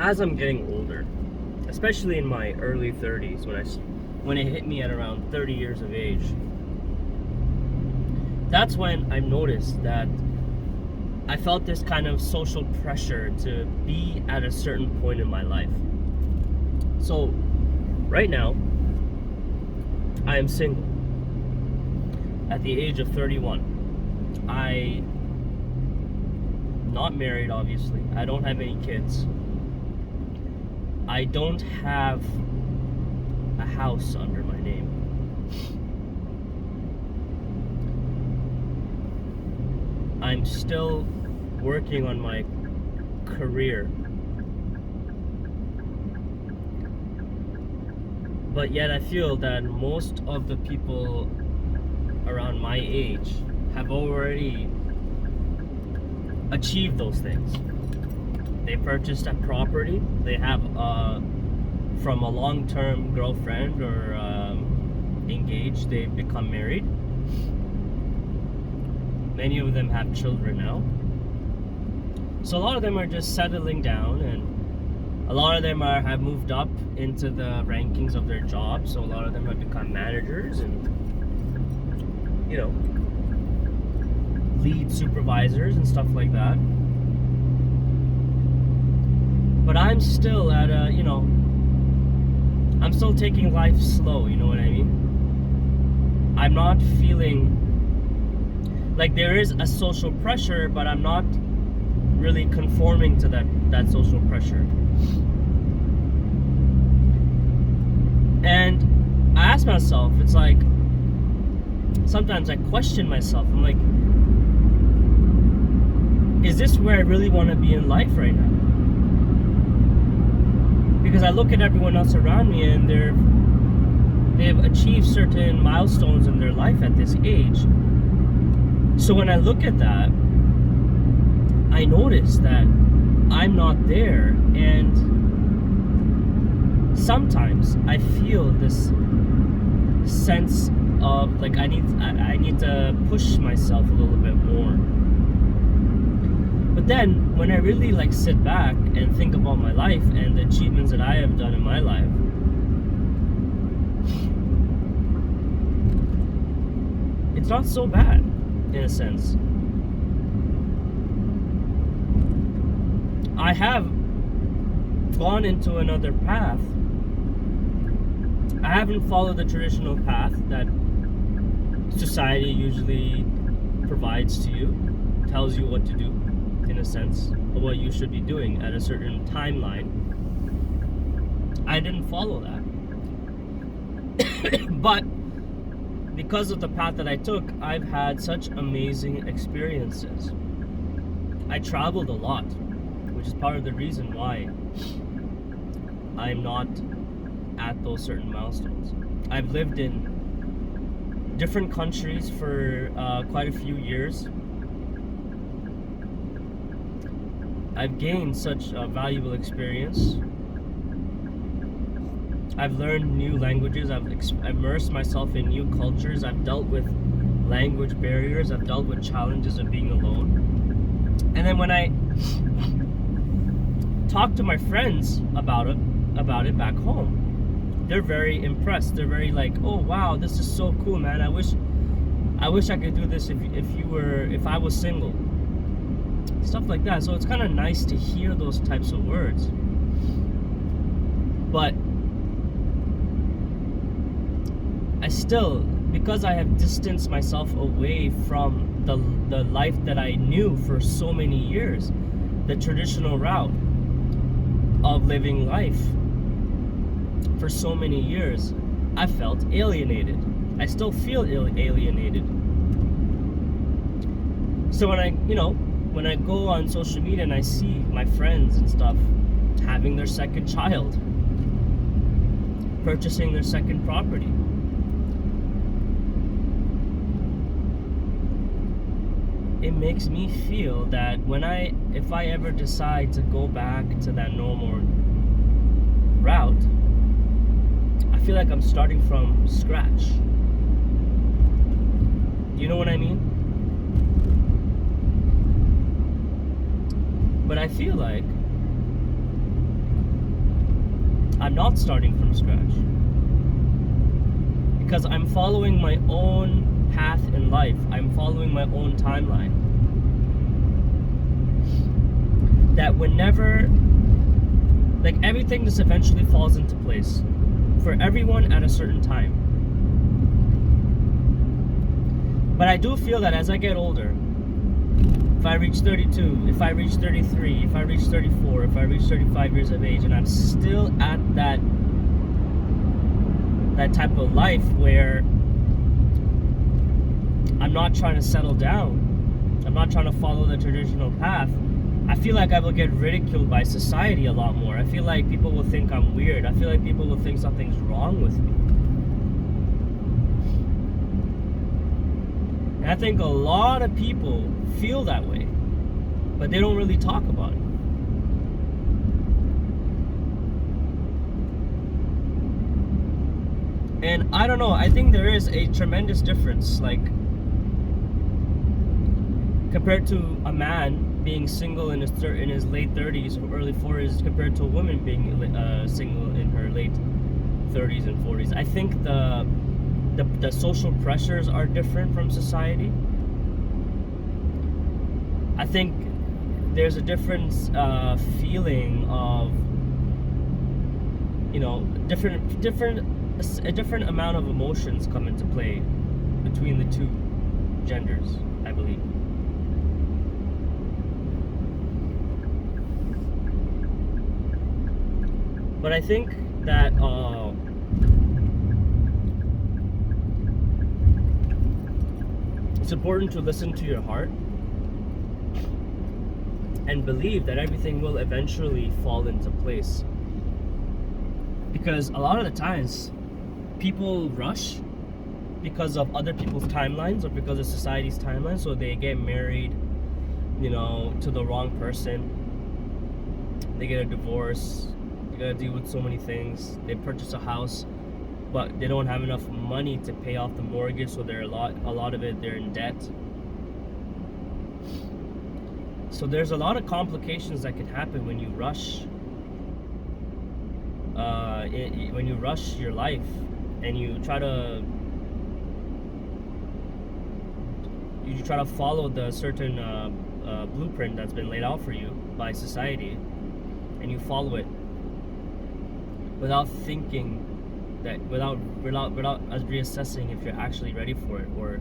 as I'm getting older, especially in my early 30s, when it hit me at around 30 years of age, that's when I noticed that I felt this kind of social pressure to be at a certain point in my life. So, right now, I am single. At the age of 31. Not married, obviously. I don't have any kids. I don't have a house under my name. I'm still working on my career. But yet I feel that most of the people around my age have already achieved those things. They purchased a property. They have from a long-term girlfriend or engaged, they've become married. Many of them have children now. So a lot of them are just settling down, and a lot of them have moved up into the rankings of their jobs. So a lot of them have become managers and, you know, lead supervisors and stuff like that. But I'm still at a, I'm still taking life slow, you know what I mean? I'm not feeling like there is a social pressure, but I'm not really conforming to that social pressure. And I ask myself, it's like, sometimes I question myself. I'm like, is this where I really want to be in life right now? Because I look at everyone else around me and they've achieved certain milestones in their life at this age. So when I look at that, I notice that I'm not there, and sometimes I feel this sense of like I need to push myself a little bit more. But then when I really like sit back and think about my life and the achievements that I have done in my life, it's not so bad in a sense. I have gone into another path. I haven't followed the traditional path that society usually provides to you, tells you what to do, in a sense, of what you should be doing at a certain timeline. I didn't follow that. But because of the path that I took, I've had such amazing experiences. I traveled a lot, which is part of the reason why I'm not at those certain milestones. I've lived in different countries for quite a few years. I've gained such a valuable experience. I've learned new languages. I've immersed myself in new cultures. I've dealt with language barriers. I've dealt with challenges of being alone. And then when I talk to my friends about it back home, they're very impressed. They're very like, oh wow, this is so cool, man. I wish I could do this if I was single. Stuff like that. So it's kind of nice to hear those types of words. But I still, because I have distanced myself away from the life that I knew for so many years, the traditional route of living life for so many years, I felt alienated. I still feel alienated. So when I go on social media and I see my friends and stuff having their second child, purchasing their second property, it makes me feel that if I ever decide to go back to that normal route, I feel like I'm starting from scratch. You know what I mean? But I feel like I'm not starting from scratch. Because I'm following my own path in life. I'm following my own timeline. That whenever, like, everything just eventually falls into place for everyone at a certain time. But I do feel that as I get older, if I reach 32, if I reach 33, if I reach 34, if I reach 35 years of age, and I'm still at that type of life where I'm not trying to settle down, I'm not trying to follow the traditional path, I feel like I will get ridiculed by society a lot more. I feel like people will think I'm weird. I feel like people will think something's wrong with me. And I think a lot of people feel that way, but they don't really talk about it. And I don't know, I think there is a tremendous difference, like, compared to a man being single in his late 30s or early 40s compared to a woman being single in her late 30s and 40s. I think the social pressures are different from society. I think there's a different feeling of, you know, a different amount of emotions come into play between the two genders, I believe. But I think that it's important to listen to your heart and believe that everything will eventually fall into place. Because a lot of the times, people rush because of other people's timelines or because of society's timeline, so they get married, you know, to the wrong person. They get a divorce. They gotta deal with so many things. They purchase a house, but they don't have enough money to pay off the mortgage, so a lot of it they're in debt. So there's a lot of complications that can happen when you rush. When you rush your life and you try to follow the certain blueprint that's been laid out for you by society, and you follow it without thinking that, without us reassessing if you're actually ready for it, or,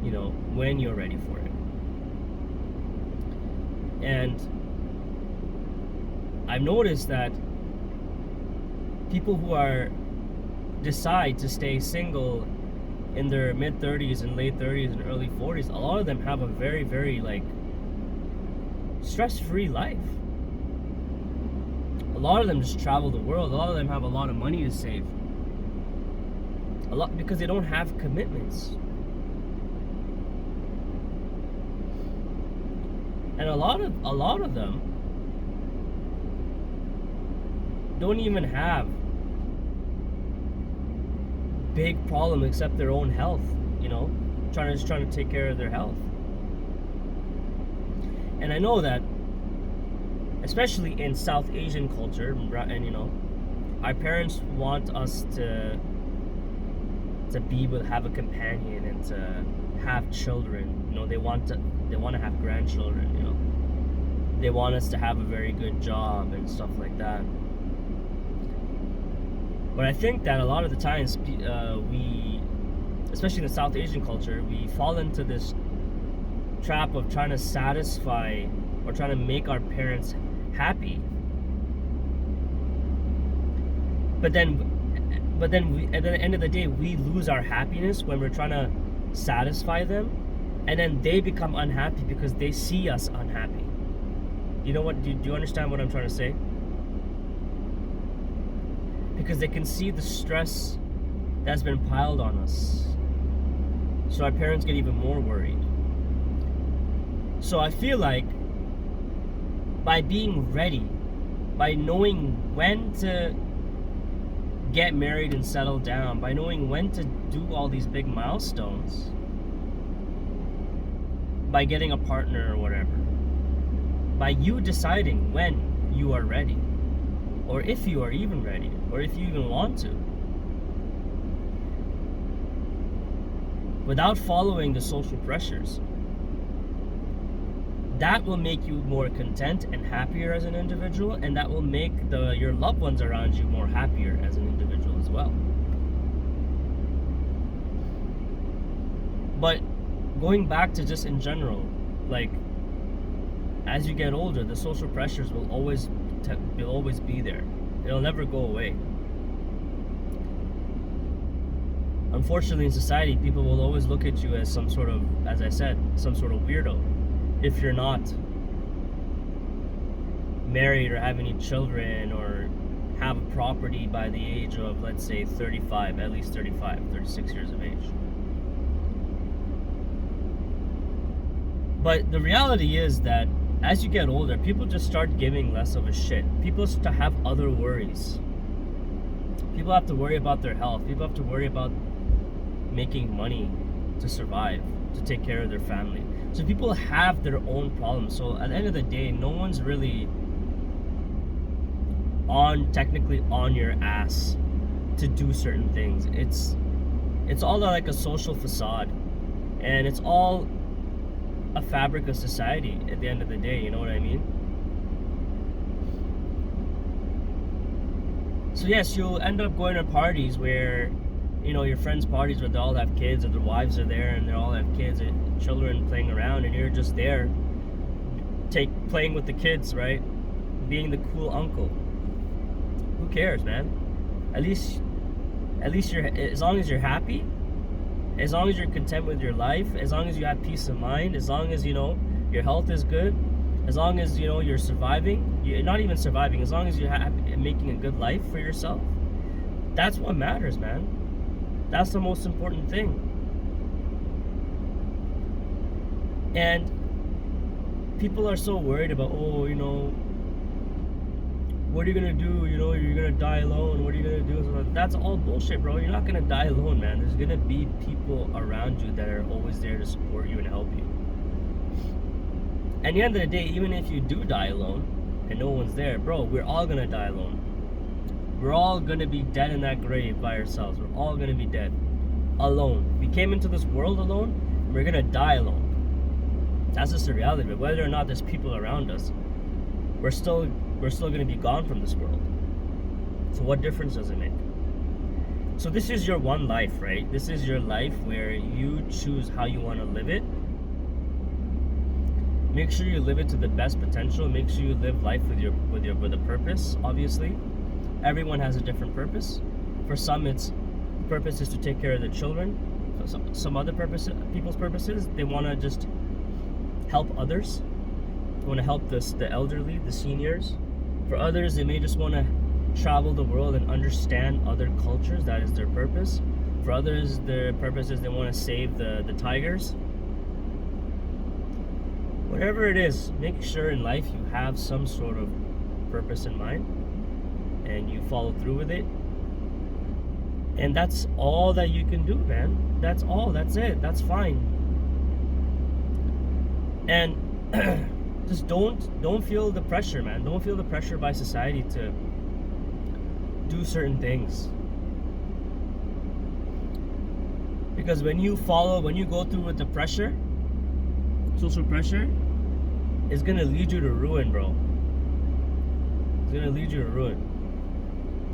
you know, when you're ready for it. And I've noticed that people who decide to stay single in their mid 30s and late 30s and early 40s, a lot of them have a very, very, like, stress-free life. A lot of them just travel the world. A lot of them have a lot of money to save. A lot because they don't have commitments. And a lot of them don't even have big problem except their own health, you know, trying to take care of their health. And I know that, especially in South Asian culture, and, you know, our parents want us to have a companion and to have children. You know, they want to have grandchildren. You know, they want us to have a very good job and stuff like that. But I think that a lot of the times, we, especially in the South Asian culture, we fall into this trap of trying to satisfy or trying to make our parents happy. But then we, at the end of the day, we lose our happiness when we're trying to satisfy them, and then they become unhappy because they see us unhappy. You know what? Do you understand what I'm trying to say? Because they can see the stress that's been piled on us. So our parents get even more worried. So I feel like by being ready, by knowing when to get married and settle down, by knowing when to do all these big milestones, by getting a partner or whatever, by you deciding when you are ready, or if you are even ready, or if you even want to, without following the social pressures. That will make you more content and happier as an individual, and that will make your loved ones around you more happier as an individual as well. But going back to just in general, like, as you get older, the social pressures will always be there. It'll never go away. Unfortunately, in society, people will always look at you as some sort of, as I said, some sort of weirdo if you're not married or have any children or have a property by the age of, let's say, 35, at least 35, 36 years of age. But the reality is that as you get older, people just start giving less of a shit. People start to have other worries. People have to worry about their health. People have to worry about making money to survive, to take care of their family. So people have their own problems. So at the end of the day, no one's really technically on your ass to do certain things. It's all like a social facade, and it's all a fabric of society at the end of the day, you know what I mean? So yes, you'll end up going to parties where, your friends' parties where they all have kids, or their wives are there and they all have kids and children playing around, and you're just there playing with the kids, right? Being the cool uncle. Who cares, man? At least you're, as long as you're happy, as long as you're content with your life, as long as you have peace of mind, as long as, your health is good, as long as, you're surviving, you're not even surviving, as long as you're making a good life for yourself, that's what matters, man. That's the most important thing. And people are so worried about, what are you gonna do? You're gonna die alone. What are you gonna do? That's all bullshit, bro. You're not gonna die alone, man. There's gonna be people around you that are always there to support you and help you. At the end of the day, even if you do die alone and no one's there, bro, we're all gonna die alone. We're all gonna be dead in that grave by ourselves. We're all gonna be dead alone. We came into this world alone, and we're gonna die alone. That's just the reality of it. Whether or not there's people around us, we're still going to be gone from this world. So what difference does it make? So this is your one life, right? This is your life where you choose how you want to live it. Make sure you live it to the best potential. Make sure you live life with a purpose. Obviously, everyone has a different purpose. For some, the purpose is to take care of their children. For some other people's purposes, they want to just help others. They want to help the elderly, the seniors. For others, they may just want to travel the world and understand other cultures. That is their purpose. For others, their purpose is they want to save the tigers. Whatever it is, make sure in life you have some sort of purpose in mind and you follow through with it. And that's all that you can do, man. That's all. That's it. That's fine. And just don't feel the pressure, man. Don't feel the pressure by society to do certain things. Because when you go through with the pressure, social pressure, it's gonna lead you to ruin, bro. It's gonna lead you to ruin.